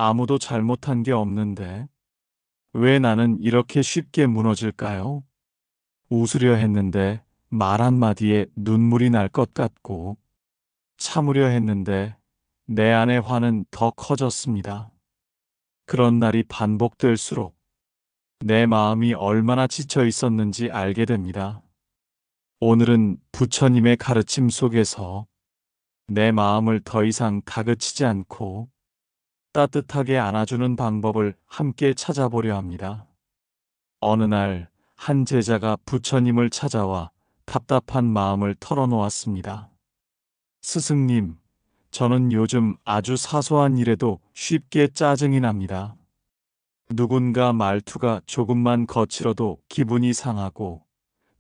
아무도 잘못한 게 없는데 왜 나는 이렇게 쉽게 무너질까요? 웃으려 했는데 말 한마디에 눈물이 날 것 같고 참으려 했는데 내 안의 화는 더 커졌습니다. 그런 날이 반복될수록 내 마음이 얼마나 지쳐 있었는지 알게 됩니다. 오늘은 부처님의 가르침 속에서 내 마음을 더 이상 다그치지 않고 따뜻하게 안아주는 방법을 함께 찾아보려 합니다. 어느 날 한 제자가 부처님을 찾아와 답답한 마음을 털어놓았습니다. 스승님, 저는 요즘 아주 사소한 일에도 쉽게 짜증이 납니다. 누군가 말투가 조금만 거칠어도 기분이 상하고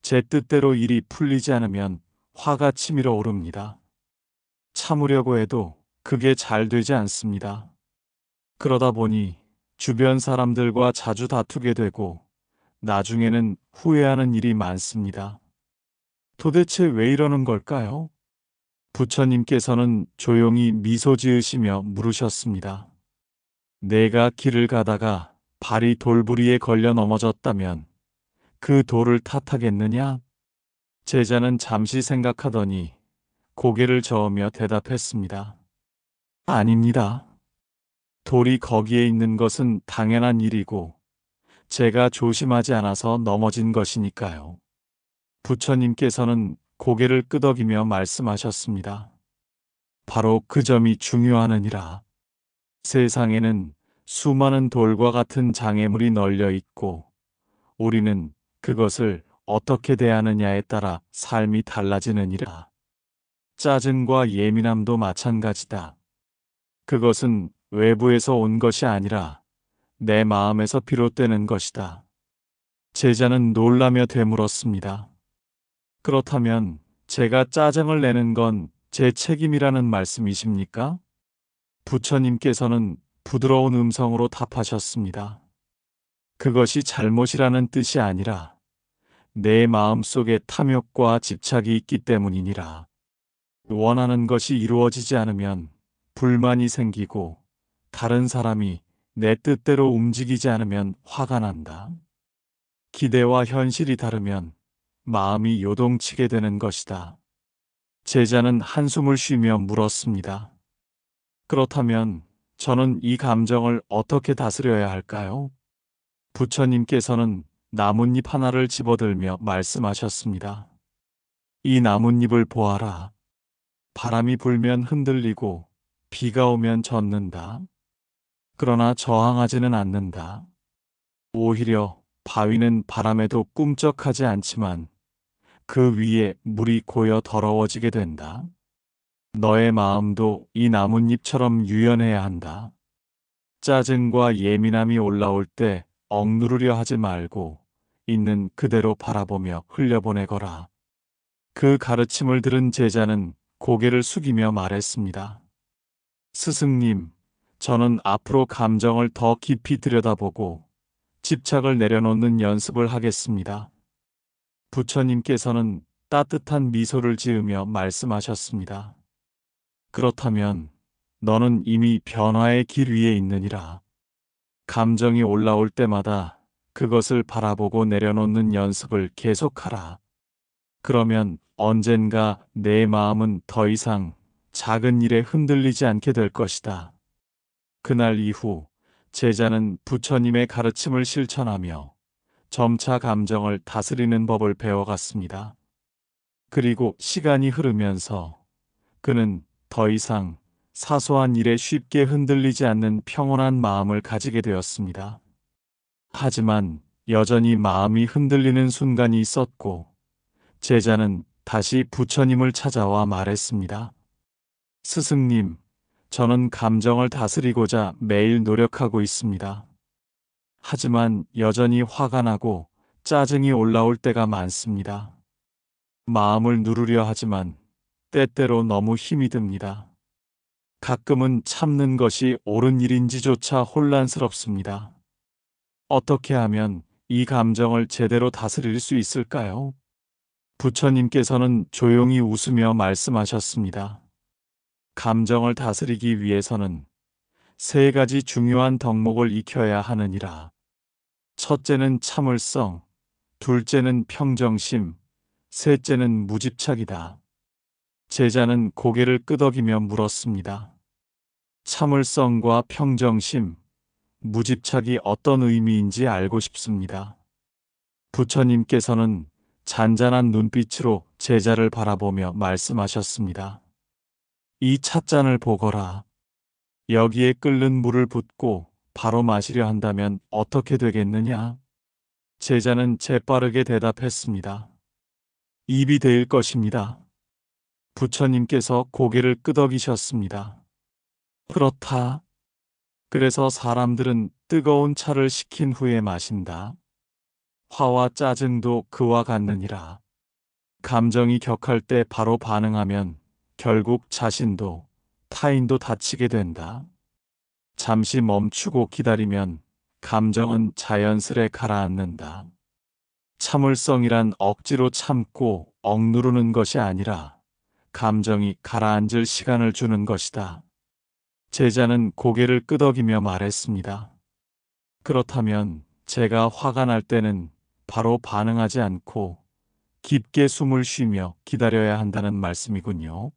제 뜻대로 일이 풀리지 않으면 화가 치밀어 오릅니다. 참으려고 해도 그게 잘 되지 않습니다. 그러다 보니 주변 사람들과 자주 다투게 되고 나중에는 후회하는 일이 많습니다. 도대체 왜 이러는 걸까요? 부처님께서는 조용히 미소 지으시며 물으셨습니다. 내가 길을 가다가 발이 돌부리에 걸려 넘어졌다면 그 돌을 탓하겠느냐? 제자는 잠시 생각하더니 고개를 저으며 대답했습니다. 아닙니다. 돌이 거기에 있는 것은 당연한 일이고 제가 조심하지 않아서 넘어진 것이니까요. 부처님께서는 고개를 끄덕이며 말씀하셨습니다. 바로 그 점이 중요하느니라. 세상에는 수많은 돌과 같은 장애물이 널려 있고 우리는 그것을 어떻게 대하느냐에 따라 삶이 달라지느니라. 짜증과 예민함도 마찬가지다. 그것은 외부에서 온 것이 아니라 내 마음에서 비롯되는 것이다. 제자는 놀라며 되물었습니다. 그렇다면 제가 짜증을 내는 건 제 책임이라는 말씀이십니까? 부처님께서는 부드러운 음성으로 답하셨습니다. 그것이 잘못이라는 뜻이 아니라 내 마음속에 탐욕과 집착이 있기 때문이니라. 원하는 것이 이루어지지 않으면 불만이 생기고 다른 사람이 내 뜻대로 움직이지 않으면 화가 난다. 기대와 현실이 다르면 마음이 요동치게 되는 것이다. 제자는 한숨을 쉬며 물었습니다. 그렇다면 저는 이 감정을 어떻게 다스려야 할까요? 부처님께서는 나뭇잎 하나를 집어들며 말씀하셨습니다. 이 나뭇잎을 보아라. 바람이 불면 흔들리고 비가 오면 젖는다. 그러나 저항하지는 않는다. 오히려 바위는 바람에도 꿈쩍하지 않지만 그 위에 물이 고여 더러워지게 된다. 너의 마음도 이 나뭇잎처럼 유연해야 한다. 짜증과 예민함이 올라올 때 억누르려 하지 말고 있는 그대로 바라보며 흘려보내거라. 그 가르침을 들은 제자는 고개를 숙이며 말했습니다. 스승님, 저는 앞으로 감정을 더 깊이 들여다보고 집착을 내려놓는 연습을 하겠습니다. 부처님께서는 따뜻한 미소를 지으며 말씀하셨습니다. 그렇다면 너는 이미 변화의 길 위에 있느니라. 감정이 올라올 때마다 그것을 바라보고 내려놓는 연습을 계속하라. 그러면 언젠가 내 마음은 더 이상 작은 일에 흔들리지 않게 될 것이다. 그날 이후 제자는 부처님의 가르침을 실천하며 점차 감정을 다스리는 법을 배워갔습니다. 그리고 시간이 흐르면서 그는 더 이상 사소한 일에 쉽게 흔들리지 않는 평온한 마음을 가지게 되었습니다. 하지만 여전히 마음이 흔들리는 순간이 있었고 제자는 다시 부처님을 찾아와 말했습니다. 스승님, 저는 감정을 다스리고자 매일 노력하고 있습니다. 하지만 여전히 화가 나고 짜증이 올라올 때가 많습니다. 마음을 누르려 하지만 때때로 너무 힘이 듭니다. 가끔은 참는 것이 옳은 일인지조차 혼란스럽습니다. 어떻게 하면 이 감정을 제대로 다스릴 수 있을까요? 부처님께서는 조용히 웃으며 말씀하셨습니다. 감정을 다스리기 위해서는 세 가지 중요한 덕목을 익혀야 하느니라. 첫째는 참을성, 둘째는 평정심, 셋째는 무집착이다. 제자는 고개를 끄덕이며 물었습니다. 참을성과 평정심, 무집착이 어떤 의미인지 알고 싶습니다. 부처님께서는 잔잔한 눈빛으로 제자를 바라보며 말씀하셨습니다. 이 찻잔을 보거라. 여기에 끓는 물을 붓고 바로 마시려 한다면 어떻게 되겠느냐? 제자는 재빠르게 대답했습니다. 입이 데일 것입니다. 부처님께서 고개를 끄덕이셨습니다. 그렇다. 그래서 사람들은 뜨거운 차를 식힌 후에 마신다. 화와 짜증도 그와 같느니라. 감정이 격할 때 바로 반응하면 결국 자신도 타인도 다치게 된다. 잠시 멈추고 기다리면 감정은 자연스레 가라앉는다. 참을성이란 억지로 참고 억누르는 것이 아니라 감정이 가라앉을 시간을 주는 것이다. 제자는 고개를 끄덕이며 말했습니다. 그렇다면 제가 화가 날 때는 바로 반응하지 않고 깊게 숨을 쉬며 기다려야 한다는 말씀이군요.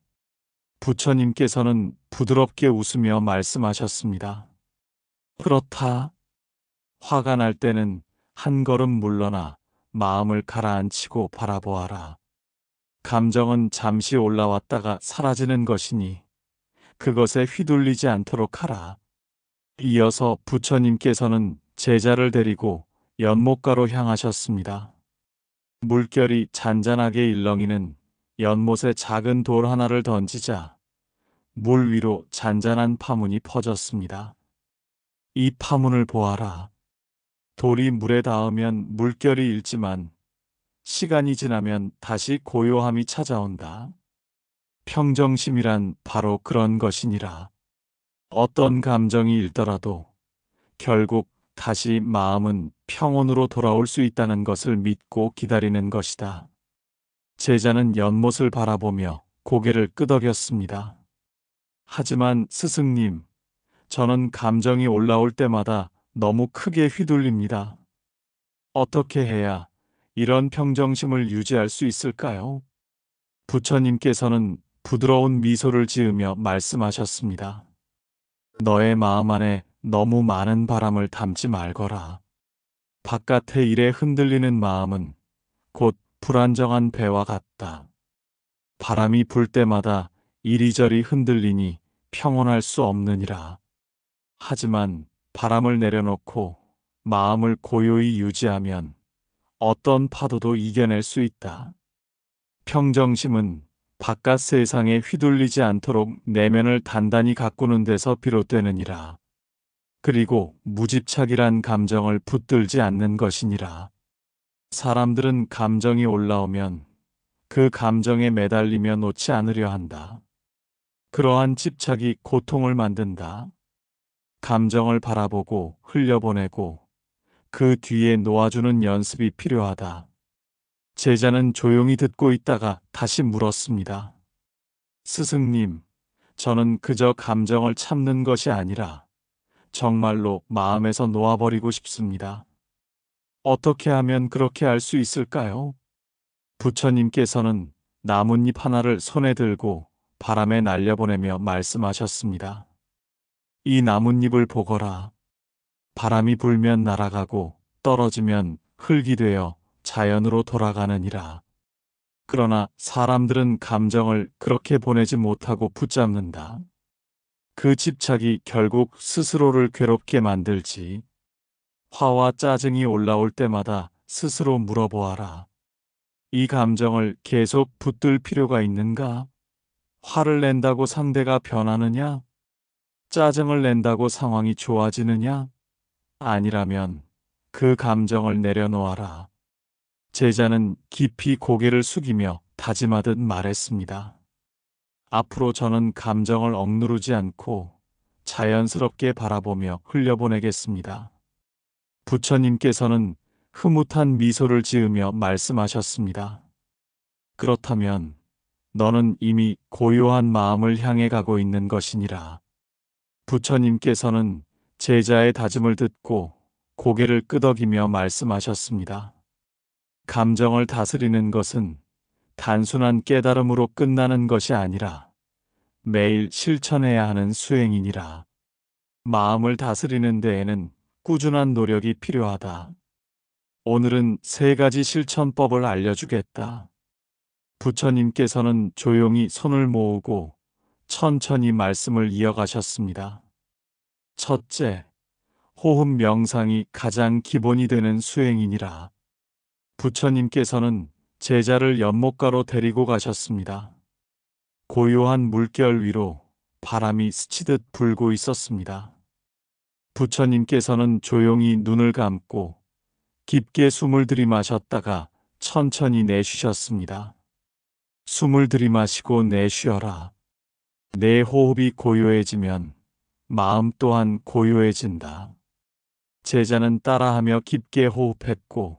부처님께서는 부드럽게 웃으며 말씀하셨습니다. 그렇다. 화가 날 때는 한 걸음 물러나 마음을 가라앉히고 바라보아라. 감정은 잠시 올라왔다가 사라지는 것이니 그것에 휘둘리지 않도록 하라. 이어서 부처님께서는 제자를 데리고 연못가로 향하셨습니다. 물결이 잔잔하게 일렁이는 연못에 작은 돌 하나를 던지자 물 위로 잔잔한 파문이 퍼졌습니다. 이 파문을 보아라. 돌이 물에 닿으면 물결이 일지만 시간이 지나면 다시 고요함이 찾아온다. 평정심이란 바로 그런 것이니라. 어떤 감정이 일더라도 결국 다시 마음은 평온으로 돌아올 수 있다는 것을 믿고 기다리는 것이다. 제자는 연못을 바라보며 고개를 끄덕였습니다. 하지만 스승님, 저는 감정이 올라올 때마다 너무 크게 휘둘립니다. 어떻게 해야 이런 평정심을 유지할 수 있을까요? 부처님께서는 부드러운 미소를 지으며 말씀하셨습니다. 너의 마음 안에 너무 많은 바람을 담지 말거라. 바깥의 일에 흔들리는 마음은 곧 불안정한 배와 같다. 바람이 불 때마다 이리저리 흔들리니 평온할 수 없느니라. 하지만 바람을 내려놓고 마음을 고요히 유지하면 어떤 파도도 이겨낼 수 있다. 평정심은 바깥 세상에 휘둘리지 않도록 내면을 단단히 가꾸는 데서 비롯되느니라. 그리고 무집착이란 감정을 붙들지 않는 것이니라. 사람들은 감정이 올라오면 그 감정에 매달리며 놓지 않으려 한다. 그러한 집착이 고통을 만든다. 감정을 바라보고 흘려보내고 그 뒤에 놓아주는 연습이 필요하다. 제자는 조용히 듣고 있다가 다시 물었습니다. 스승님, 저는 그저 감정을 참는 것이 아니라 정말로 마음에서 놓아버리고 싶습니다. 어떻게 하면 그렇게 할 수 있을까요? 부처님께서는 나뭇잎 하나를 손에 들고 바람에 날려보내며 말씀하셨습니다. 이 나뭇잎을 보거라. 바람이 불면 날아가고 떨어지면 흙이 되어 자연으로 돌아가느니라. 그러나 사람들은 감정을 그렇게 보내지 못하고 붙잡는다. 그 집착이 결국 스스로를 괴롭게 만들지. 화와 짜증이 올라올 때마다 스스로 물어보아라. 이 감정을 계속 붙들 필요가 있는가? 화를 낸다고 상대가 변하느냐? 짜증을 낸다고 상황이 좋아지느냐? 아니라면 그 감정을 내려놓아라. 제자는 깊이 고개를 숙이며 다짐하듯 말했습니다. 앞으로 저는 감정을 억누르지 않고 자연스럽게 바라보며 흘려보내겠습니다. 부처님께서는 흐뭇한 미소를 지으며 말씀하셨습니다. 그렇다면 너는 이미 고요한 마음을 향해 가고 있는 것이니라. 부처님께서는 제자의 다짐을 듣고 고개를 끄덕이며 말씀하셨습니다. 감정을 다스리는 것은 단순한 깨달음으로 끝나는 것이 아니라 매일 실천해야 하는 수행이니라. 마음을 다스리는 데에는 꾸준한 노력이 필요하다. 오늘은 3가지 실천법을 알려주겠다. 부처님께서는 조용히 손을 모으고 천천히 말씀을 이어가셨습니다. 첫째, 호흡 명상이 가장 기본이 되는 수행이니라. 부처님께서는 제자를 연못가로 데리고 가셨습니다. 고요한 물결 위로 바람이 스치듯 불고 있었습니다. 부처님께서는 조용히 눈을 감고 깊게 숨을 들이마셨다가 천천히 내쉬셨습니다. 숨을 들이마시고 내쉬어라. 내 호흡이 고요해지면 마음 또한 고요해진다. 제자는 따라하며 깊게 호흡했고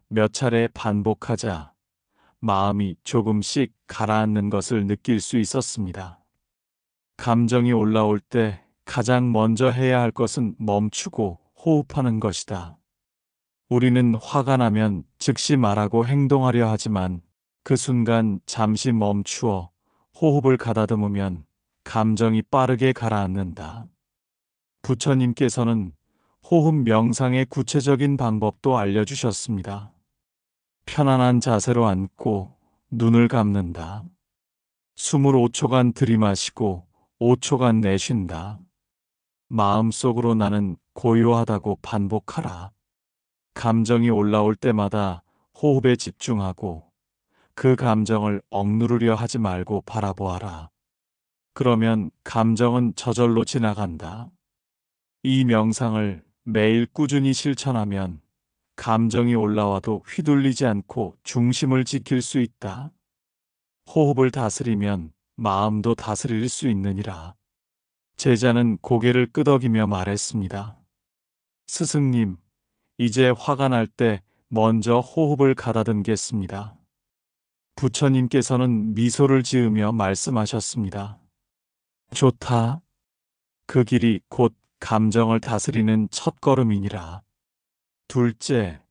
몇 차례 반복하자 마음이 조금씩 가라앉는 것을 느낄 수 있었습니다. 감정이 올라올 때 가장 먼저 해야 할 것은 멈추고 호흡하는 것이다. 우리는 화가 나면 즉시 말하고 행동하려 하지만 그 순간 잠시 멈추어 호흡을 가다듬으면 감정이 빠르게 가라앉는다. 부처님께서는 호흡 명상의 구체적인 방법도 알려주셨습니다. 편안한 자세로 앉고 눈을 감는다. 숨을 5초간 들이마시고 5초간 내쉰다. 마음속으로 나는 고요하다고 반복하라. 감정이 올라올 때마다 호흡에 집중하고 그 감정을 억누르려 하지 말고 바라보아라. 그러면 감정은 저절로 지나간다. 이 명상을 매일 꾸준히 실천하면 감정이 올라와도 휘둘리지 않고 중심을 지킬 수 있다. 호흡을 다스리면 마음도 다스릴 수 있느니라. 제자는 고개를 끄덕이며 말했습니다. 스승님, 이제 화가 날 때 먼저 호흡을 가다듬겠습니다. 부처님께서는 미소를 지으며 말씀하셨습니다. 좋다. 그 길이 곧 감정을 다스리는 첫걸음이니라. 둘째,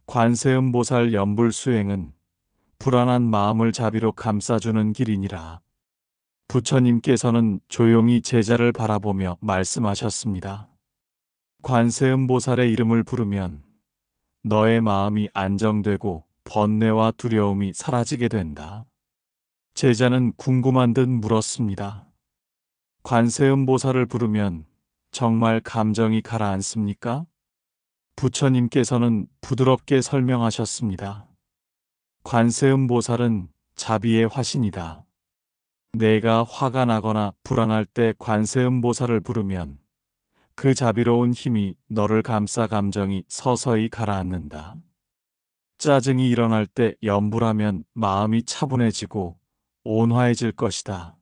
관세음보살 연불수행은 불안한 마음을 자비로 감싸주는 길이니라. 부처님께서는 조용히 제자를 바라보며 말씀하셨습니다. 관세음보살의 이름을 부르면 너의 마음이 안정되고 번뇌와 두려움이 사라지게 된다. 제자는 궁금한 듯 물었습니다. 관세음보살을 부르면 정말 감정이 가라앉습니까? 부처님께서는 부드럽게 설명하셨습니다. 관세음보살은 자비의 화신이다. 내가 화가 나거나 불안할 때 관세음보살을 부르면 그 자비로운 힘이 너를 감싸 감정이 서서히 가라앉는다. 짜증이 일어날 때 염불하면 마음이 차분해지고 온화해질 것이다.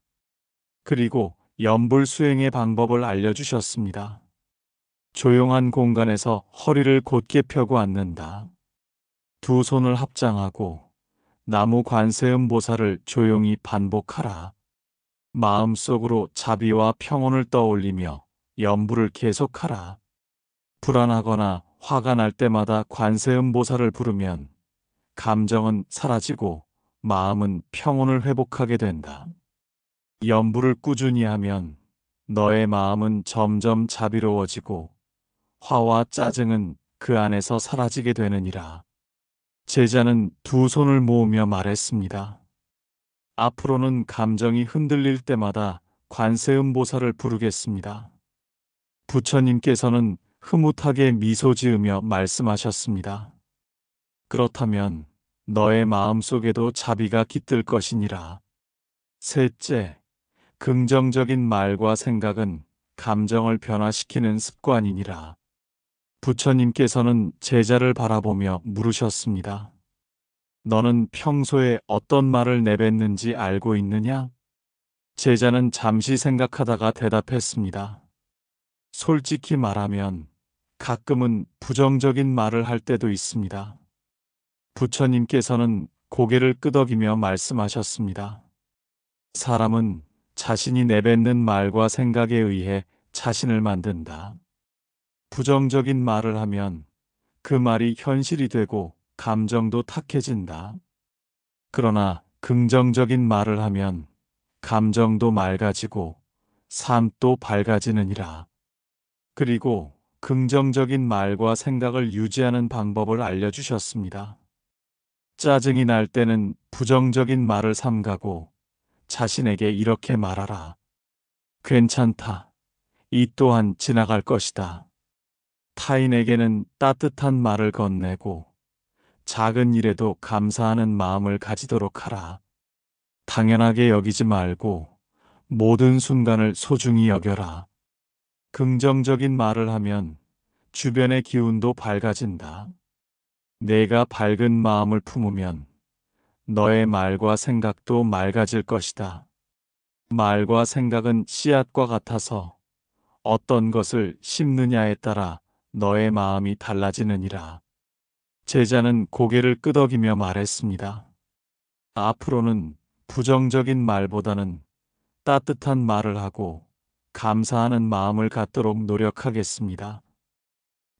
그리고 염불 수행의 방법을 알려주셨습니다. 조용한 공간에서 허리를 곧게 펴고 앉는다. 두 손을 합장하고 나무 관세음보살을 조용히 반복하라. 마음속으로 자비와 평온을 떠올리며 염불을 계속하라. 불안하거나 화가 날 때마다 관세음보살을 부르면 감정은 사라지고 마음은 평온을 회복하게 된다. 염불을 꾸준히 하면 너의 마음은 점점 자비로워지고 화와 짜증은 그 안에서 사라지게 되느니라. 제자는 두 손을 모으며 말했습니다. 앞으로는 감정이 흔들릴 때마다 관세음보살을 부르겠습니다. 부처님께서는 흐뭇하게 미소 지으며 말씀하셨습니다. 그렇다면 너의 마음속에도 자비가 깃들 것이니라. 셋째, 긍정적인 말과 생각은 감정을 변화시키는 습관이니라. 부처님께서는 제자를 바라보며 물으셨습니다. 너는 평소에 어떤 말을 내뱉는지 알고 있느냐? 제자는 잠시 생각하다가 대답했습니다. 솔직히 말하면 가끔은 부정적인 말을 할 때도 있습니다. 부처님께서는 고개를 끄덕이며 말씀하셨습니다. 사람은 자신이 내뱉는 말과 생각에 의해 자신을 만든다. 부정적인 말을 하면 그 말이 현실이 되고 감정도 탁해진다. 그러나 긍정적인 말을 하면 감정도 맑아지고 삶도 밝아지느니라. 그리고 긍정적인 말과 생각을 유지하는 방법을 알려주셨습니다. 짜증이 날 때는 부정적인 말을 삼가고 자신에게 이렇게 말하라. 괜찮다. 이 또한 지나갈 것이다. 타인에게는 따뜻한 말을 건네고 작은 일에도 감사하는 마음을 가지도록 하라. 당연하게 여기지 말고 모든 순간을 소중히 여겨라. 긍정적인 말을 하면 주변의 기운도 밝아진다. 내가 밝은 마음을 품으면 너의 말과 생각도 맑아질 것이다. 말과 생각은 씨앗과 같아서 어떤 것을 심느냐에 따라 너의 마음이 달라지느니라. 제자는 고개를 끄덕이며 말했습니다. 앞으로는 부정적인 말보다는 따뜻한 말을 하고 감사하는 마음을 갖도록 노력하겠습니다.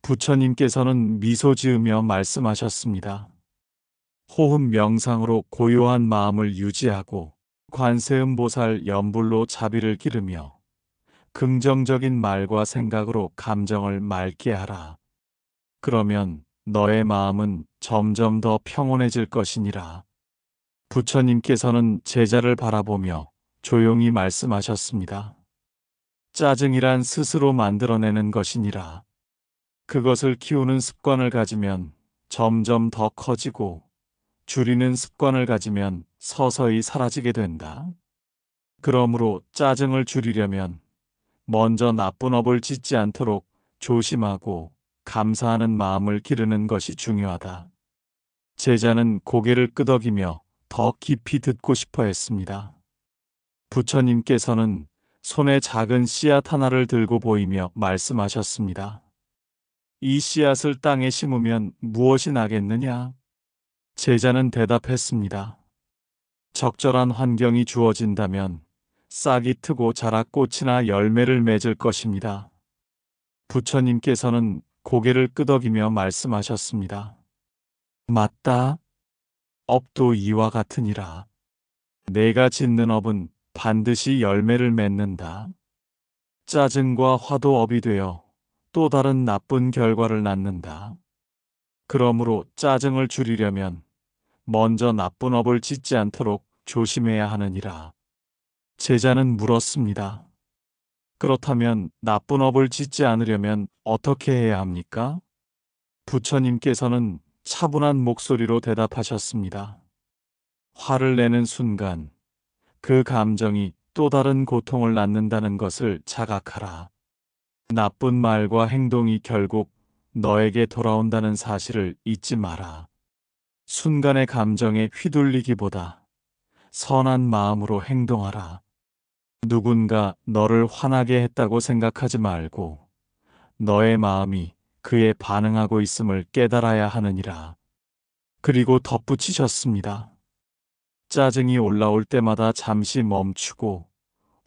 부처님께서는 미소 지으며 말씀하셨습니다. 호흡 명상으로 고요한 마음을 유지하고 관세음보살 연불로 자비를 기르며 긍정적인 말과 생각으로 감정을 맑게 하라. 그러면 너의 마음은 점점 더 평온해질 것이니라. 부처님께서는 제자를 바라보며 조용히 말씀하셨습니다. 짜증이란 스스로 만들어내는 것이니라. 그것을 키우는 습관을 가지면 점점 더 커지고 줄이는 습관을 가지면 서서히 사라지게 된다. 그러므로 짜증을 줄이려면 먼저 나쁜 업을 짓지 않도록 조심하고 감사하는 마음을 기르는 것이 중요하다. 제자는 고개를 끄덕이며 더 깊이 듣고 싶어 했습니다. 부처님께서는 손에 작은 씨앗 하나를 들고 보이며 말씀하셨습니다. 이 씨앗을 땅에 심으면 무엇이 나겠느냐? 제자는 대답했습니다. 적절한 환경이 주어진다면 싹이 트고 자라 꽃이나 열매를 맺을 것입니다. 부처님께서는 고개를 끄덕이며 말씀하셨습니다. 맞다. 업도 이와 같으니라. 내가 짓는 업은 반드시 열매를 맺는다. 짜증과 화도 업이 되어 또 다른 나쁜 결과를 낳는다. 그러므로 짜증을 줄이려면 먼저 나쁜 업을 짓지 않도록 조심해야 하느니라. 제자는 물었습니다. 그렇다면 나쁜 업을 짓지 않으려면 어떻게 해야 합니까? 부처님께서는 차분한 목소리로 대답하셨습니다. 화를 내는 순간 그 감정이 또 다른 고통을 낳는다는 것을 자각하라. 나쁜 말과 행동이 결국 너에게 돌아온다는 사실을 잊지 마라. 순간의 감정에 휘둘리기보다 선한 마음으로 행동하라. 누군가 너를 화나게 했다고 생각하지 말고 너의 마음이 그에 반응하고 있음을 깨달아야 하느니라. 그리고 덧붙이셨습니다. 짜증이 올라올 때마다 잠시 멈추고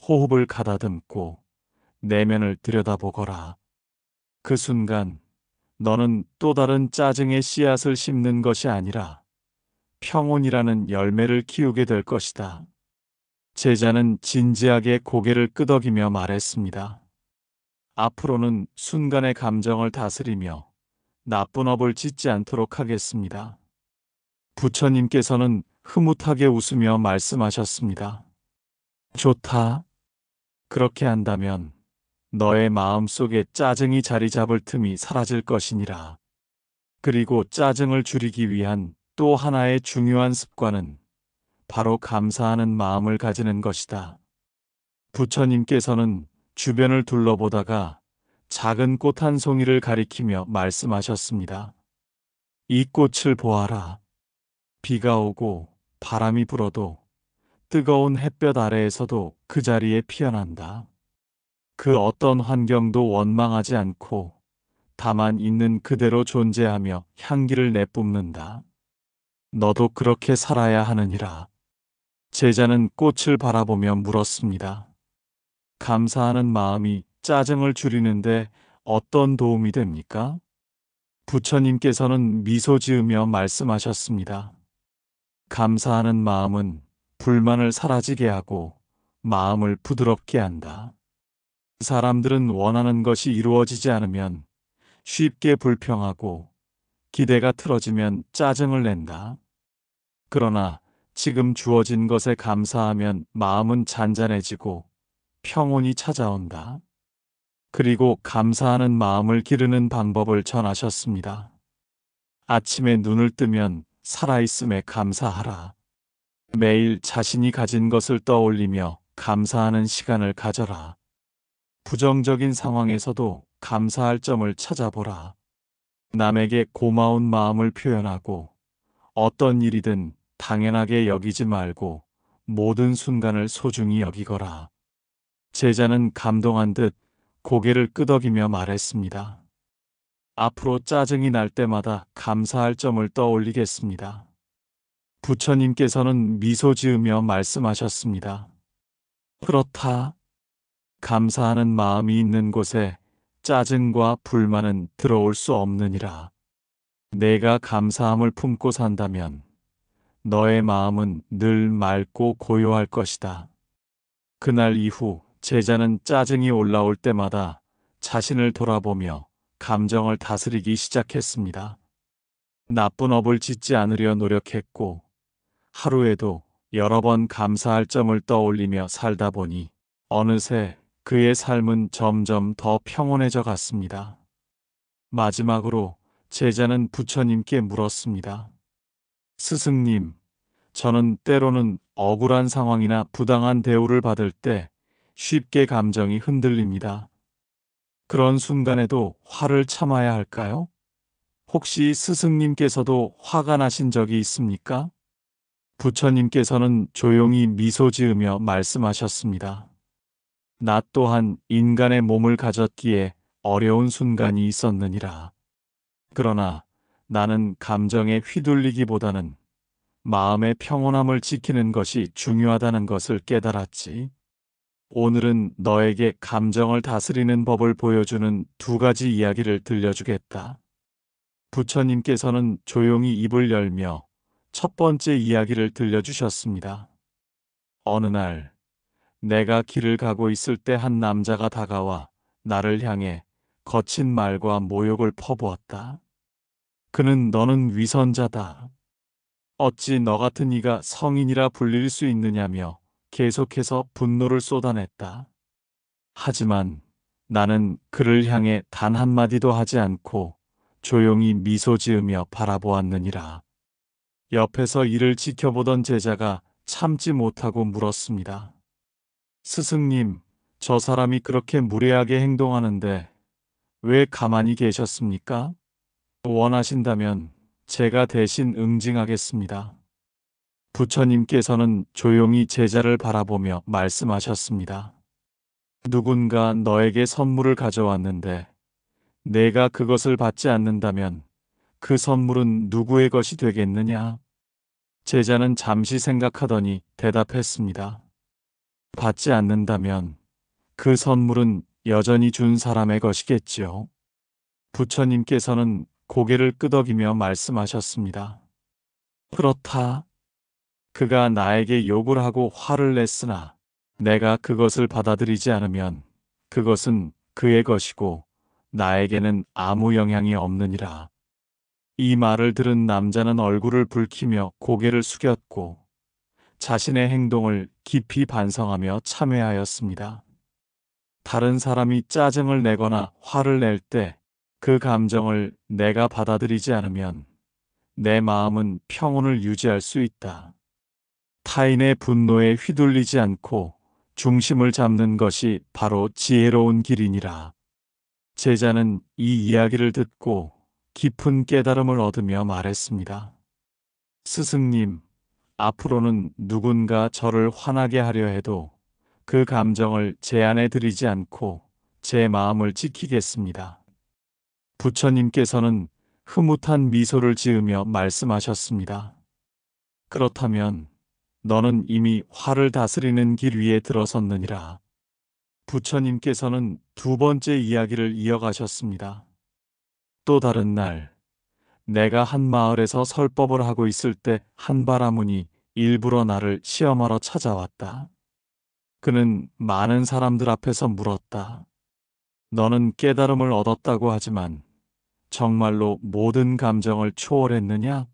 호흡을 가다듬고 내면을 들여다보거라. 그 순간 너는 또 다른 짜증의 씨앗을 심는 것이 아니라 평온이라는 열매를 키우게 될 것이다. 제자는 진지하게 고개를 끄덕이며 말했습니다. 앞으로는 순간의 감정을 다스리며 나쁜 업을 짓지 않도록 하겠습니다. 부처님께서는 흐뭇하게 웃으며 말씀하셨습니다. 좋다. 그렇게 한다면 너의 마음 속에 짜증이 자리 잡을 틈이 사라질 것이니라. 그리고 짜증을 줄이기 위한 또 하나의 중요한 습관은 바로 감사하는 마음을 가지는 것이다. 부처님께서는 주변을 둘러보다가 작은 꽃 한 송이를 가리키며 말씀하셨습니다. 이 꽃을 보아라. 비가 오고 바람이 불어도 뜨거운 햇볕 아래에서도 그 자리에 피어난다. 그 어떤 환경도 원망하지 않고 다만 있는 그대로 존재하며 향기를 내뿜는다. 너도 그렇게 살아야 하느니라. 제자는 꽃을 바라보며 물었습니다. 감사하는 마음이 짜증을 줄이는데 어떤 도움이 됩니까? 부처님께서는 미소 지으며 말씀하셨습니다. 감사하는 마음은 불만을 사라지게 하고 마음을 부드럽게 한다. 사람들은 원하는 것이 이루어지지 않으면 쉽게 불평하고 기대가 틀어지면 짜증을 낸다. 그러나 지금 주어진 것에 감사하면 마음은 잔잔해지고 평온이 찾아온다. 그리고 감사하는 마음을 기르는 방법을 전하셨습니다. 아침에 눈을 뜨면 살아있음에 감사하라. 매일 자신이 가진 것을 떠올리며 감사하는 시간을 가져라. 부정적인 상황에서도 감사할 점을 찾아보라. 남에게 고마운 마음을 표현하고 어떤 일이든 당연하게 여기지 말고 모든 순간을 소중히 여기거라. 제자는 감동한 듯 고개를 끄덕이며 말했습니다. 앞으로 짜증이 날 때마다 감사할 점을 떠올리겠습니다. 부처님께서는 미소 지으며 말씀하셨습니다. 그렇다. 감사하는 마음이 있는 곳에 짜증과 불만은 들어올 수 없느니라. 내가 감사함을 품고 산다면 너의 마음은 늘 맑고 고요할 것이다. 그날 이후 제자는 짜증이 올라올 때마다 자신을 돌아보며 감정을 다스리기 시작했습니다. 나쁜 업을 짓지 않으려 노력했고 하루에도 여러 번 감사할 점을 떠올리며 살다 보니 어느새 그의 삶은 점점 더 평온해져 갔습니다. 마지막으로 제자는 부처님께 물었습니다. 스승님, 저는 때로는 억울한 상황이나 부당한 대우를 받을 때 쉽게 감정이 흔들립니다. 그런 순간에도 화를 참아야 할까요? 혹시 스승님께서도 화가 나신 적이 있습니까? 부처님께서는 조용히 미소 지으며 말씀하셨습니다. 나 또한 인간의 몸을 가졌기에 어려운 순간이 있었느니라. 그러나 나는 감정에 휘둘리기보다는 마음의 평온함을 지키는 것이 중요하다는 것을 깨달았지. 오늘은 너에게 감정을 다스리는 법을 보여주는 두 가지 이야기를 들려주겠다. 부처님께서는 조용히 입을 열며 첫 번째 이야기를 들려주셨습니다. 어느 날 내가 길을 가고 있을 때 한 남자가 다가와 나를 향해 거친 말과 모욕을 퍼부었다. 그는 너는 위선자다. 어찌 너 같은 이가 성인이라 불릴 수 있느냐며 계속해서 분노를 쏟아냈다. 하지만 나는 그를 향해 단 한마디도 하지 않고 조용히 미소 지으며 바라보았느니라. 옆에서 이를 지켜보던 제자가 참지 못하고 물었습니다. 스승님, 저 사람이 그렇게 무례하게 행동하는데 왜 가만히 계셨습니까? 원하신다면 제가 대신 응징하겠습니다. 부처님께서는 조용히 제자를 바라보며 말씀하셨습니다. 누군가 너에게 선물을 가져왔는데 내가 그것을 받지 않는다면 그 선물은 누구의 것이 되겠느냐? 제자는 잠시 생각하더니 대답했습니다. 받지 않는다면 그 선물은 여전히 준 사람의 것이겠지요. 부처님께서는 고개를 끄덕이며 말씀하셨습니다. 그렇다. 그가 나에게 욕을 하고 화를 냈으나 내가 그것을 받아들이지 않으면 그것은 그의 것이고 나에게는 아무 영향이 없느니라. 이 말을 들은 남자는 얼굴을 붉히며 고개를 숙였고 자신의 행동을 깊이 반성하며 참회하였습니다. 다른 사람이 짜증을 내거나 화를 낼 때 그 감정을 내가 받아들이지 않으면 내 마음은 평온을 유지할 수 있다. 타인의 분노에 휘둘리지 않고 중심을 잡는 것이 바로 지혜로운 길이니라. 제자는 이 이야기를 듣고 깊은 깨달음을 얻으며 말했습니다. 스승님, 앞으로는 누군가 저를 화나게 하려 해도 그 감정을 제한해 드리지 않고 제 마음을 지키겠습니다. 부처님께서는 흐뭇한 미소를 지으며 말씀하셨습니다. 그렇다면 너는 이미 화를 다스리는 길 위에 들어섰느니라. 부처님께서는 두 번째 이야기를 이어가셨습니다. 또 다른 날, 내가 한 마을에서 설법을 하고 있을 때 한 바라문이 일부러 나를 시험하러 찾아왔다. 그는 많은 사람들 앞에서 물었다. 너는 깨달음을 얻었다고 하지만 정말로 모든 감정을 초월했느냐?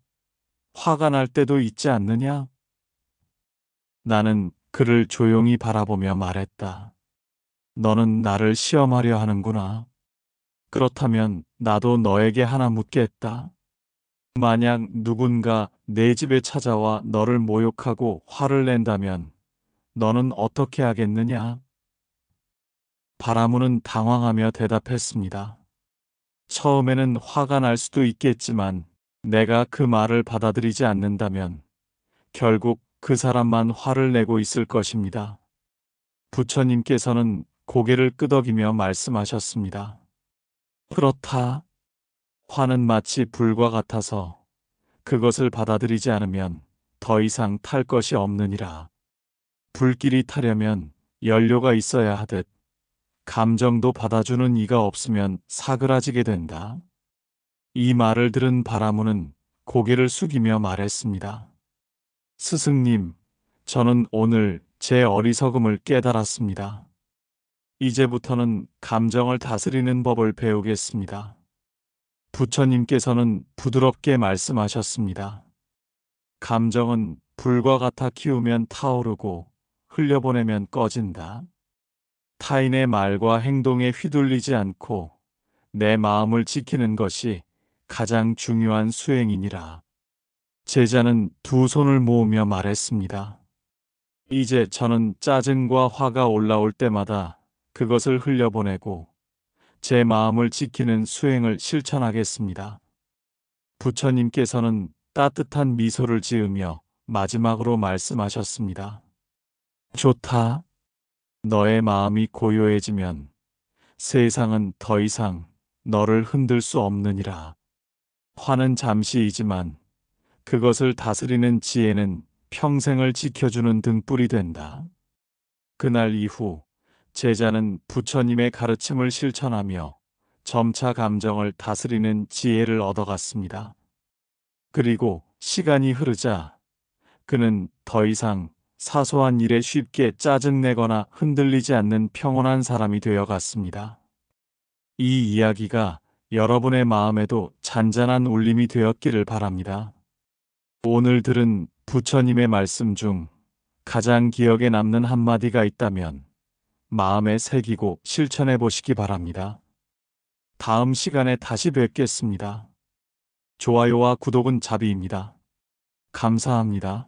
화가 날 때도 있지 않느냐? 나는 그를 조용히 바라보며 말했다. 너는 나를 시험하려 하는구나. 그렇다면 나도 너에게 하나 묻겠다. 만약 누군가 내 집에 찾아와 너를 모욕하고 화를 낸다면 너는 어떻게 하겠느냐? 바라문은 당황하며 대답했습니다. 처음에는 화가 날 수도 있겠지만 내가 그 말을 받아들이지 않는다면 결국 그 사람만 화를 내고 있을 것입니다. 부처님께서는 고개를 끄덕이며 말씀하셨습니다. 그렇다. 화는 마치 불과 같아서 그것을 받아들이지 않으면 더 이상 탈 것이 없느니라. 불길이 타려면 연료가 있어야 하듯 감정도 받아주는 이가 없으면 사그라지게 된다. 이 말을 들은 바라문은 고개를 숙이며 말했습니다. 스승님, 저는 오늘 제 어리석음을 깨달았습니다. 이제부터는 감정을 다스리는 법을 배우겠습니다. 부처님께서는 부드럽게 말씀하셨습니다. 감정은 불과 같아 키우면 타오르고 흘려보내면 꺼진다. 타인의 말과 행동에 휘둘리지 않고 내 마음을 지키는 것이 가장 중요한 수행이니라. 제자는 두 손을 모으며 말했습니다. 이제 저는 짜증과 화가 올라올 때마다 그것을 흘려보내고 제 마음을 지키는 수행을 실천하겠습니다. 부처님께서는 따뜻한 미소를 지으며 마지막으로 말씀하셨습니다. 좋다. 너의 마음이 고요해지면 세상은 더 이상 너를 흔들 수 없느니라. 화는 잠시이지만 그것을 다스리는 지혜는 평생을 지켜주는 등불이 된다. 그날 이후 제자는 부처님의 가르침을 실천하며 점차 감정을 다스리는 지혜를 얻어갔습니다. 그리고 시간이 흐르자 그는 더 이상 사소한 일에 쉽게 짜증내거나 흔들리지 않는 평온한 사람이 되어갔습니다. 이 이야기가 여러분의 마음에도 잔잔한 울림이 되었기를 바랍니다. 오늘 들은 부처님의 말씀 중 가장 기억에 남는 한마디가 있다면 마음에 새기고 실천해 보시기 바랍니다. 다음 시간에 다시 뵙겠습니다. 좋아요와 구독은 자비입니다. 감사합니다.